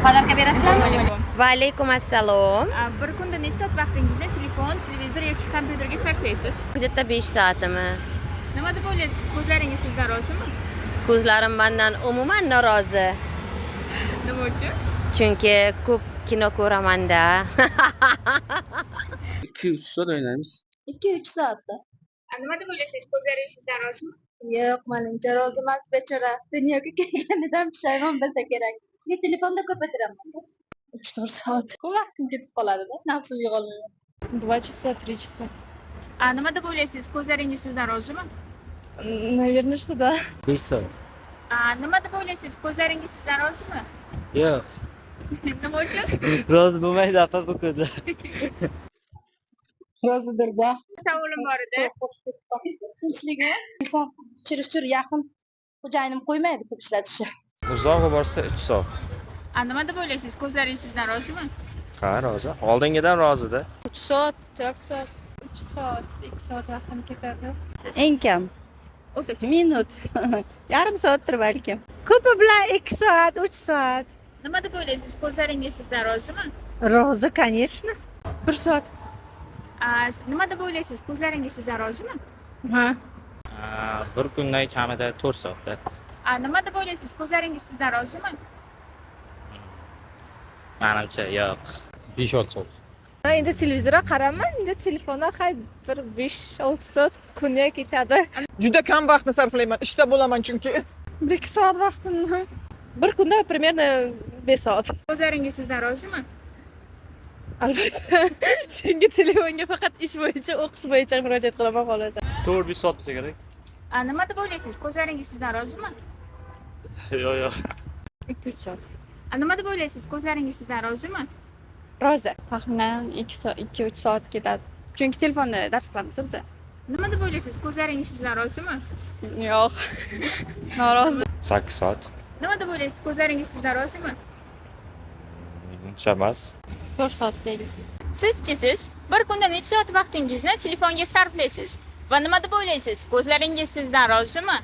Pодарka berasizlarmi? Alaykum. Va alaykum assalom. Bir kunda necha soat vaqtingizni telefon, televizor yoki kompyuterga sarflaysiz? Где-то 5 soatimi. Nima deb o'ylaysiz? Ko'zlaringiz sizdan rozimi? Ko'zlarim mendan umuman norozi. Nima uchun? Chunki ko'p kino ko'raman-da. 2-3 soat o'ynaymiz. 2-3 soatda. Nima deb o'ylaysiz? Ko'zlaringiz sizdan rozimi? Yo'q, menimcha rozi emas bechora. Dunyoga kelganidan pushaymon bo'lsa kerak. Men telefonda ko'p o'tiraman. 3-4 soat. Ko'p vaqtim ketib qoladi-da. Nafsim yig'olmayapti. 2 часа, 3 часа. Nima deb o'ylaysiz? Ko'zlaringiz sizdan rozimi? Наверное, что да. 5 soat. Nima deb o'ylaysiz? Ko'zlaringiz sizdan rozimi? Yo'q. Nima uchun? Rozi bo'lmaydi apa bu ko'zlar. Rozidir-da. Savolim bor edi. Tinchligi. Telefon chirishchir yaqin xo'jayinim qo'ymaydi ko'p ishlatishni. Uzoqqa borsa 3 soat. Nima deb o'ylaysiz? Ko'zlaringiz sizdan rozimi? Ha, rozi. Oldingidan rozida. 3 soat, 4 soat, 3 soat, 2 soat vaqtim ketadi. Eng kam O'rtacha. minut. Yarim soatdir balkim. Ko'pi bilan 2 soat, 3 soat. Nima deb o'ylaysiz? Ko'zlaringiz sizdan rozimi? Rozi, конечно. 1 soat. Nima deb o'ylaysiz? Ko'zlaringiz sizdan rozimi? Ha. Bir kundan kamida 4 soatda. Nima deb o'ylaysiz? Ko'zlaringiz sizdan rozimi? Menimcha yo'q. 5-6 soat. Endi televizorga qaraman, endi telefonga hay bir 5-6 soat kunga ketadi. Juda kam vaqtni sarflayman. Ishda bo'laman chunki. 1-2 soat vaqtimni. Bir kunda примерно 5 soat. Ko'zlaringiz sizdan rozimi? Albatta. Chunki telefonga faqat ish bo'yicha, o'qish bo'yicha murojaat qilaman xolos. 4-5 soat bo'lsa kerak. Nima deb o'ylaysiz? Ko'zlaringiz sizdan rozimi? Yo'q. 2-3 soat. Nima deb o'ylaysiz? Ko'zlaringiz sizdan rozimi? Rozi. Taxminan 2-3 soat ketadi. Chunki telefonda dars qilamiz biz. Nima deb o'ylaysiz? Ko'zlaringiz sizdan rozimi? Yo'q. Norozi. 8 soat. Nima deb o'ylaysiz? Ko'zlaringiz sizdan rozimi? Uncha emas. 4 soat deylik. Sizchi siz bir kunda necha soat vaqtingizni telefonga sarflaysiz? Va nima deb o'ylaysiz? Ko'zlaringiz sizdan rozimi?